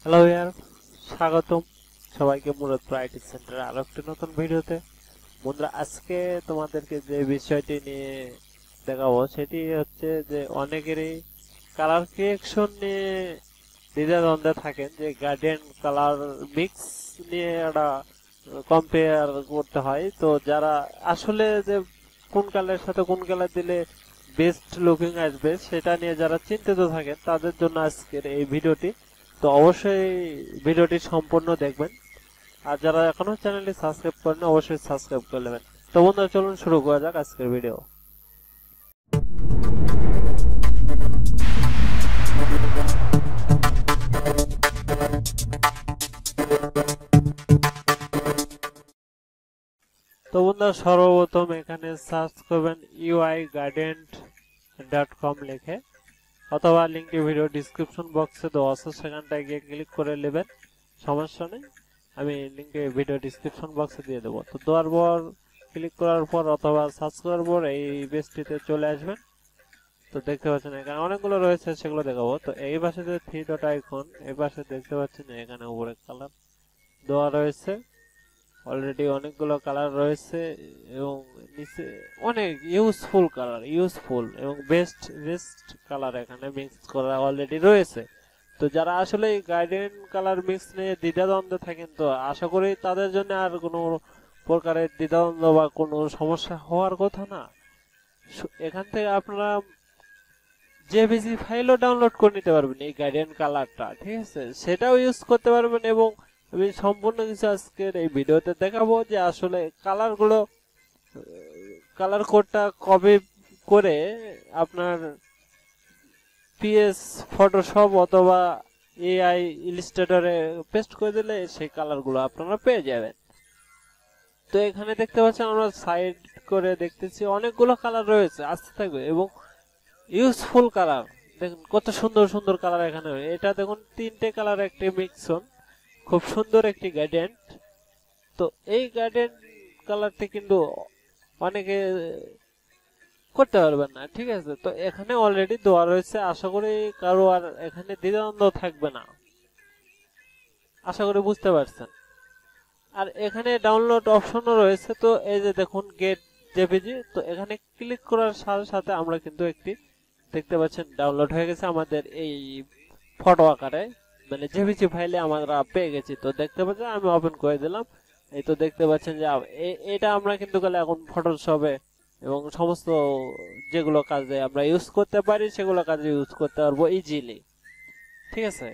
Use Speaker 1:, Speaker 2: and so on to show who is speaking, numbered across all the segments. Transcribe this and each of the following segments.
Speaker 1: Hello ইয়ার, স্বাগতম সবাইকে Muradpur IT সেন্টারে আরো একটি নতুন ভিডিওতে। বন্ধুরা, আজকে তোমাদেরকে যে বিষয়টি নিয়ে দেখাবো সেটি হচ্ছে যে অনেকেরই কালার ক্রিয়েশন নিয়ে দ্বিধাদ্বন্দ্বে থাকেন, যে গার্ডিয়ান কালার মিক্স নিয়ে একটা কম্পেয়ার করতে হয়। তো যারা আসলে যে কোন কালারের সাথে কোন কালার দিলে বেস্ট লুকিং আসবে সেটা নিয়ে যারা চিন্তিত থাকেন তাদের জন্য আজকের এই ভিডিওটি। তো অবশ্যই ভিডিওটি সম্পূর্ণ দেখবেন, আর যারা এখনো চ্যানেলটি সাবস্ক্রাইব করেন অবশ্যই সাবস্ক্রাইব করে নেবেন। তো বন্ধুরা, চলুন শুরু করা যাক আজকের ভিডিও। তো বন্ধুরা, সর্বপ্রথম এখানে সার্চ করবেন uiGuardian.com লিখে, অথবা লিঙ্কটি ভিডিও ডিসক্রিপশন বক্সে দেওয়া আছে, সেখানটায় গিয়ে ক্লিক করে নেবেন, সমস্যা নেই। আমি লিঙ্কটি ভিডিও ডিসক্রিপশন বক্সে দিয়ে দেবো। তো দেওয়ার পর ক্লিক করার পর অথবা সার্চ করার পর এই পেজটিতে চলে আসবেন। তো দেখতে পাচ্ছেন এখানে অনেকগুলো রয়েছে, সেগুলো দেখাবো। তো এই পাশে যে 3 ডট আইকন, এই পাশে দেখতে পাচ্ছেন এখানে উপরে কালার দেওয়া রয়েছে। অলরেডি অনেকগুলো কালার রয়েছে এবং নিচে অনেক ইউজফুল এবং বেস্ট কালার এখানে মিক্স করা অলরেডি রয়েছে। তো যারা আসলে এই গার্ডিয়ান কালার মিক্স নিয়ে দ্বিধাদ্বন্দ্বে থাকেন, তো আশা করি তাদের জন্য আর কোনো প্রকারের দ্বিধাদ্বন্দ্ব বা কোনো সমস্যা হওয়ার কথা না। এখান থেকে আপনারা জেপিজি ফাইলও ডাউনলোড করে নিতে পারবেন এই গার্ডিয়ান কালারটা, ঠিক আছে, সেটাও ইউজ করতে পারবেন। এবং আমি সম্পূর্ণ কিছু আজকের এই ভিডিওতে দেখাবো যে আসলে কালার কোডটা কপি করে আপনার পিএস ফটোশপ অথবা এআই ইলাস্ট্রেটরে পেস্ট করে দিলে সেই কালারগুলো আপনারা পেয়ে যাবেন। তো এখানে দেখতে পাচ্ছেন আমরা সাইড করে দেখতেছি অনেকগুলো কালার রয়েছে, আসতে থাকবে এবং ইউজফুল কালার। দেখুন কত সুন্দর সুন্দর কালার এখানে। এটা দেখুন 3টে কালার একটি মিক্সন, খুব সুন্দর একটি গার্ডিয়ান। তো এই গার্ডিয়ান কালারটি কিন্তু অনেকে করতে পারবেন না, ঠিক আছে। তো এখানে অলরেডি দেওয়া রয়েছে, আশা করি কারো আর এখানে দ্বিধাদ্বন্দ্ব থাকবে না, আশা করি বুঝতে পারছেন। আর এখানে ডাউনলোড অপশনও রয়েছে। তো এই যে দেখুন গেট জেপিজি, তো এখানে ক্লিক করার সাথে সাথে আমরা কিন্তু একটি দেখতে পাচ্ছেন ডাউনলোড হয়ে গেছে আমাদের এই ফটো আকারে, মানে জেপিজি ফাইলে আমরা পেয়ে গেছি। তো দেখতে পাচ্ছেন আমি ওপেন করে দিলাম। এই তো দেখতে পাচ্ছেন যে এটা আমরা কিন্তু গেলে এখন ফটোশপে এবং সমস্ত যেগুলো কাজে আমরা ইউজ করতে পারি সেগুলো কাজে ইউজ করতে পারবো ইজিলি, ঠিক আছে।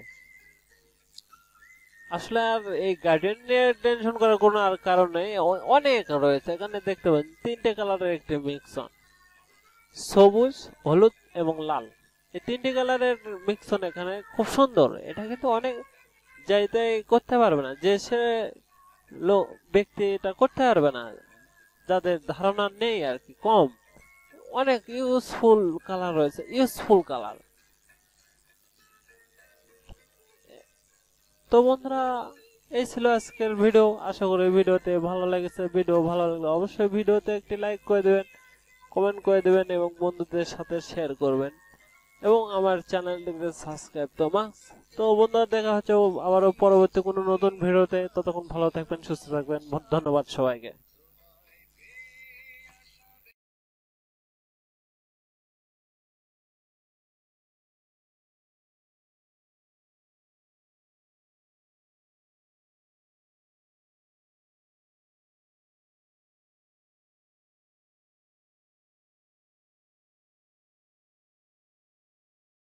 Speaker 1: আসলে আর এই গার্ডিয়ান নিয়ে টেনশন করার কোনো আর কারণ নেই, অনেক রয়েছে। এখানে দেখতে পাচ্ছেন 3টে কালারের একটি মিক্সন, সবুজ, হলুদ এবং লাল। এই 3টে কালারের মিক্সন এখানে খুব সুন্দর। এটা কিন্তু অনেক জায়গায় করতে পারবে না, যে সে ব্যক্তি এটা করতে পারবে না, যাদের ধারণা নেই আর কি, কম। অনেক ইউজফুল কালার রয়েছে, ইউজফুল কালার। তো বন্ধুরা, এই ছিল আজকের ভিডিও। আশা করি ভিডিওতে ভালো লেগেছে। ভিডিও ভালো লাগলে অবশ্যই ভিডিওতে একটি লাইক করে দেবেন, কমেন্ট করে দেবেন এবং বন্ধুদের সাথে শেয়ার করবেন এবং আমার চ্যানেলটিকে সাবস্ক্রাইব তো মাস্ট। তো বন্ধুরা, দেখা হচ্ছে আবারও পরবর্তী কোনো নতুন ভিডিওতে। ততক্ষণ ভালো থাকবেন, সুস্থ থাকবেন। ধন্যবাদ সবাইকে।